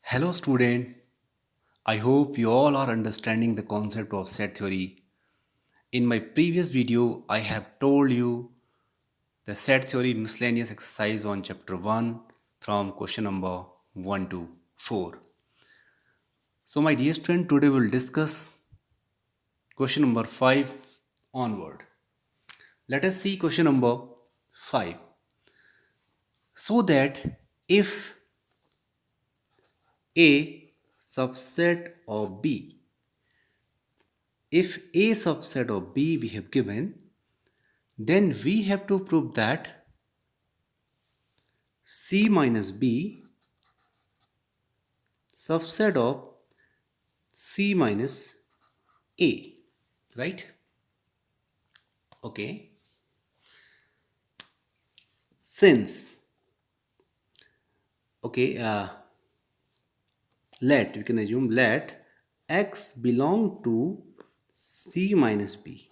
Hello student, I hope you all are understanding the concept of set theory. In my previous video, I have told you the set theory miscellaneous exercise on chapter 1 from question number 1 to 4. So my dear student, today we'll discuss question number 5 onward. Let us see question number 5. So that if A subset of B, if A subset of B we have given, then we have to prove that C minus B subset of C minus A, right? Okay. Since, okay, we can assume let X belong to C minus B.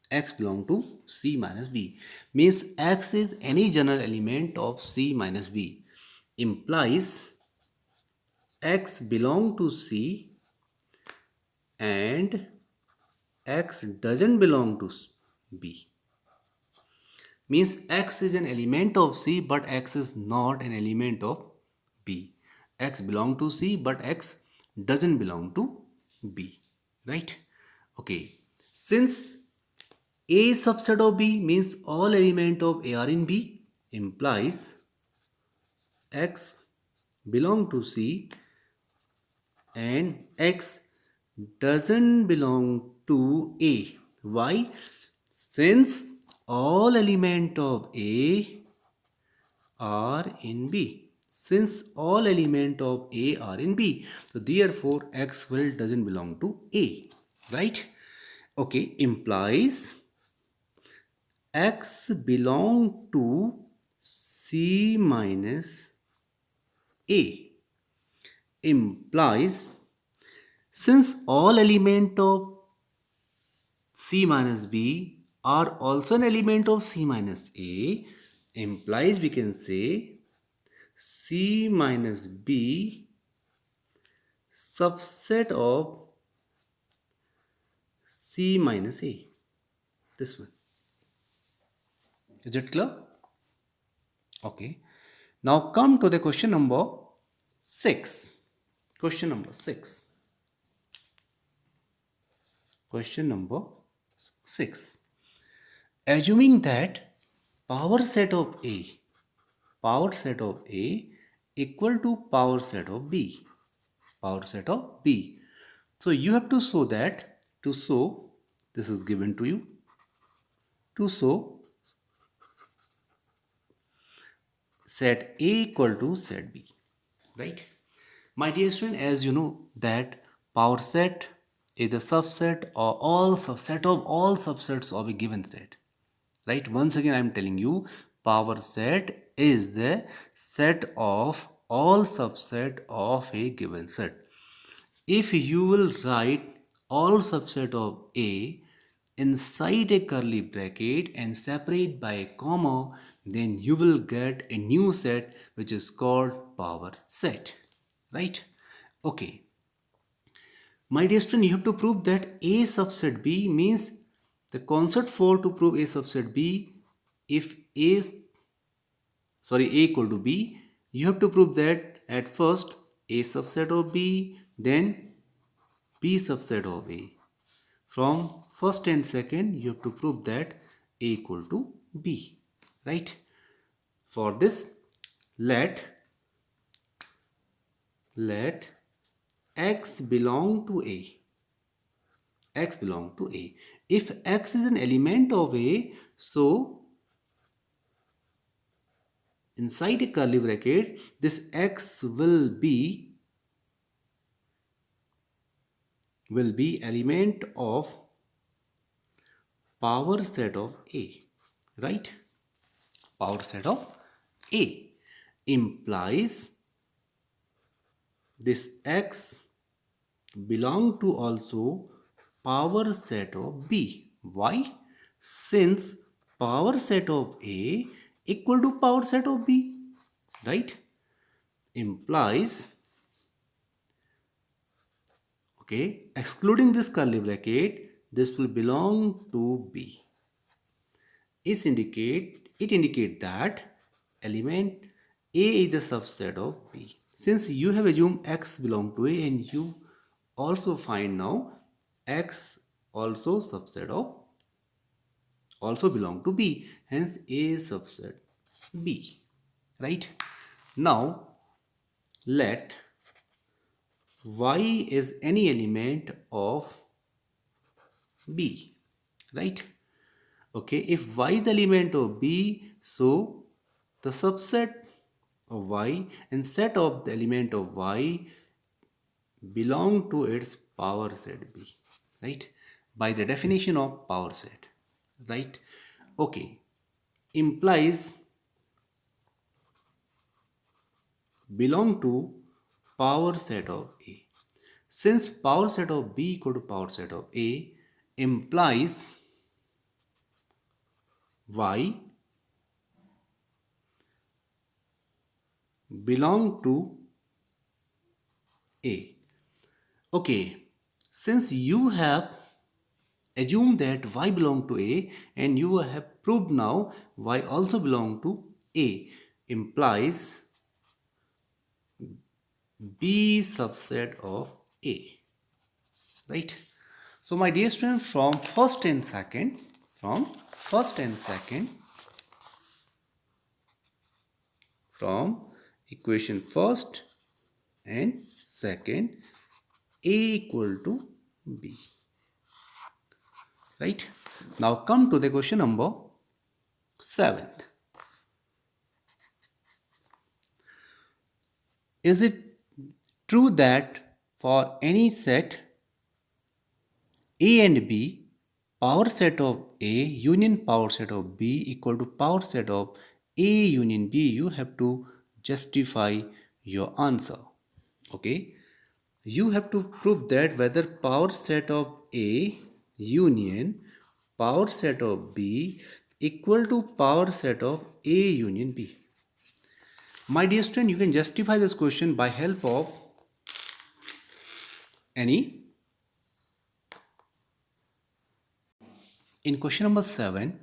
X belong to C minus B means X is any general element of C minus B, implies X belong to C and X doesn't belong to B. Means X is an element of C but X is not an element of B. X belong to C but X doesn't belong to B. Right? Okay. Since A subset of B means all element of A are in B, implies X belong to C and X doesn't belong to A. Why? Since all element of A are in B. Since all element of A are in B, so therefore X will doesn't belong to A, right? Okay, implies X belong to C minus A. Implies since all element of C minus B are also an element of C minus A, implies we can say C minus B subset of C minus A. This one. Is it clear? Okay. Now come to the question number 6. Question number 6. Question number 6. Assuming that power set of A equal to power set of B. Power set of B. So you have to show that, this is given to you, to show set A equal to set B, right? My dear student, as you know that power set is the subset or all subset of all subsets of a given set, right? Once again I am telling you, power set is the set of all subset of a given set. If you will write all subset of A inside a curly bracket and separate by a comma, then you will get a new set which is called power set, right? Okay. My dear student, you have to prove that A subset B means the concept for to prove A subset B, if A equal to B, you have to prove that at first A subset of B, then B subset of A. From first and second, you have to prove that A equal to B, right? For this, let X belong to A. X belong to A. If X is an element of A, so inside a curly bracket, this X will be element of power set of A, right? Power set of A implies this X belong to also power set of B. Why? Since power set of A equal to power set of B, right? Implies Okay, excluding this curly bracket, this will belong to B. It indicate that element A is the subset of B. Since you have assumed X belong to A and you also find now X also subset of also belong to B. Hence A subset B. Right? Now let Y is any element of B. Right? Okay, if Y is the element of B, so the subset of Y and set of the element of Y belong to its power set B, right? By the definition of power set, right? Okay, implies belong to power set of A. Since power set of B equal to power set of A implies Y belong to A. Okay, since you have assumed that Y belong to A and you have proved now Y also belong to A implies B subset of A, right? So my dear student, from equation first and second, A equal to B, right? Now come to the question number 7th. Is it true that for any set A and B, power set of A union power set of B equal to power set of A union B? You have to justify your answer. Okay, you have to prove that whether power set of A union power set of B equal to power set of A union B. My dear student, you can justify this question by help of any. In question number 7,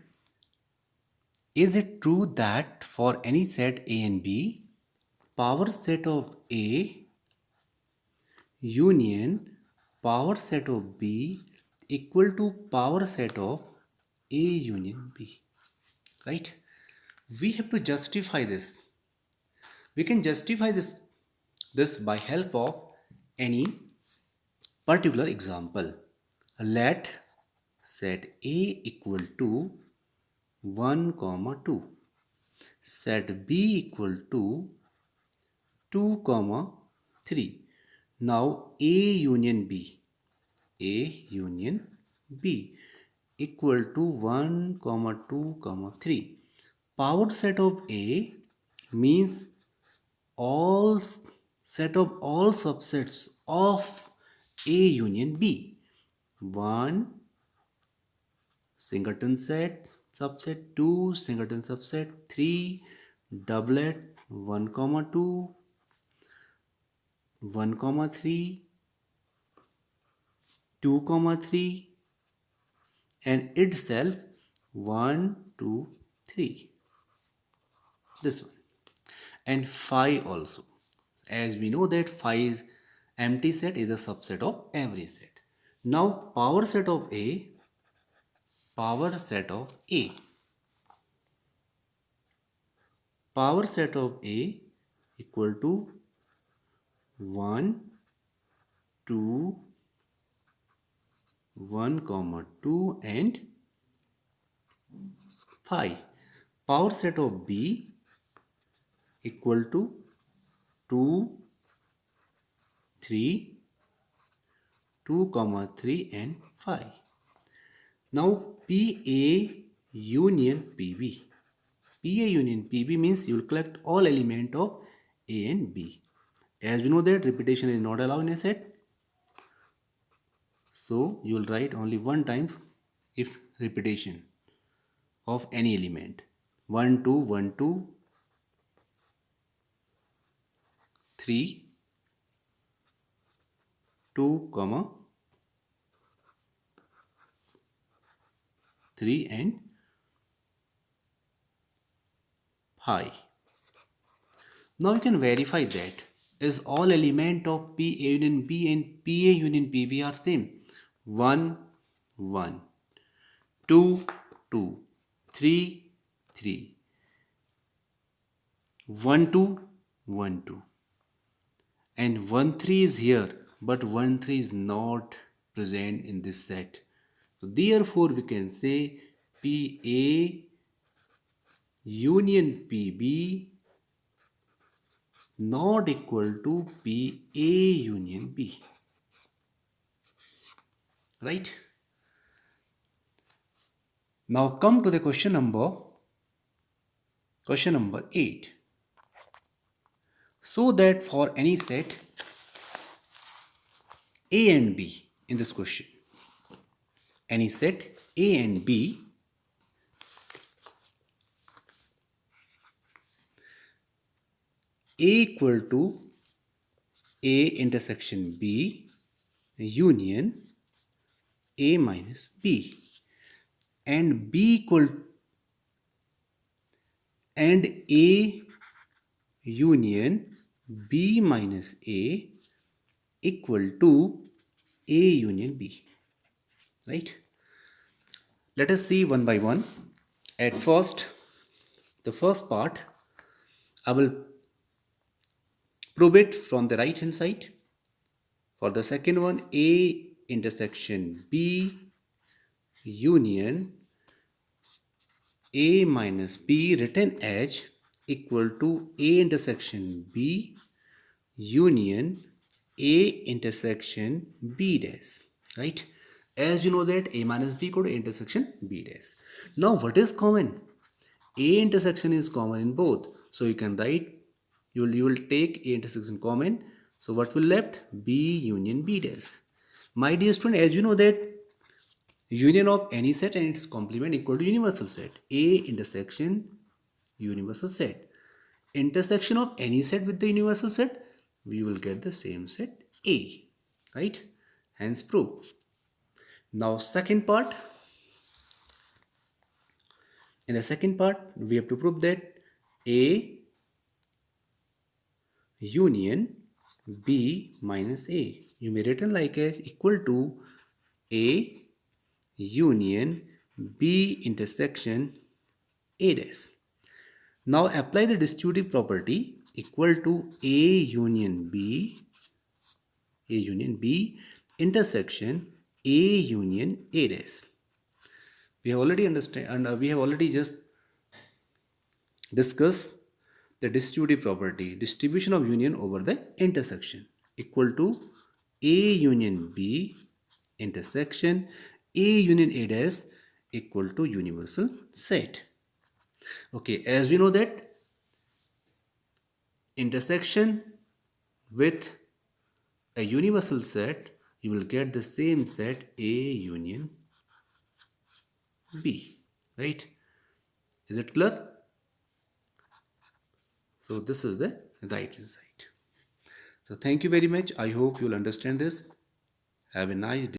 is it true that for any set A and B, power set of A union power set of B equal to power set of A union B, right? We have to justify this. We can justify this by help of any particular example. Let set A equal to 1 comma 2, set B equal to 2 comma 3. Now A union B equal to 1 comma 2 comma 3. Power set of A means all set of all subsets of A union B. 1 singleton set subset, 2 singleton subset, 3 doublet, 1 comma 2, 1 comma 3, 2 comma 3, and itself 1 2 3, this one, and phi also, as we know that phi is empty set is a subset of every set. Now power set of A power set of A equal to 1 2 1 comma 2 and phi. Power set of B equal to 2 3 2 comma 3 and phi. Now PA union PB. PA union PB means you will collect all element of A and B. As we know that repetition is not allowed in a set, so you will write only one times if repetition of any element. 1 2 1 2 3 2, comma 3 and pi. Now you can verify that is all element of P A union B and P A union P B are same. 1, 1, 2, 2, 3, 3, 1, 2, 1, 2. And 1, 3 is here, but 1, 3 is not present in this set. So therefore we can say PA union PB not equal to PA union B. Right? Now come to the question number 8. So that for any set A and B in this question, any set A and B A equal to A intersection B union A minus B, and B equal and A union B minus A equal to A union B. Right? Let us see one by one. At first, the first part, I will prove it from the right hand side. For the second one, A intersection B union A minus B written as equal to A intersection B union A intersection B dash. Right? As you know that A minus B equal to A intersection B dash. Now what is common? A intersection is common in both. So you can write, you will take A intersection common. So what will left? B union B dash. My dear student, as you know that union of any set and its complement equal to universal set. A intersection universal set. Intersection of any set with the universal set, we will get the same set A. Right? Hence proof. Now second part. In the second part, we have to prove that A union B minus A. You may written like as equal to A union B intersection A dash. Now apply the distributive property equal to A union B intersection A union A dash. We have already understand and we have already just discussed the distributive property, distribution of union over the intersection equal to A union B intersection A union A dash equal to universal set. Okay, as we know that intersection with a universal set, you will get the same set A union B, right? Is it clear? So this is the right hand side. So thank you very much. I hope you'll understand this. Have a nice day.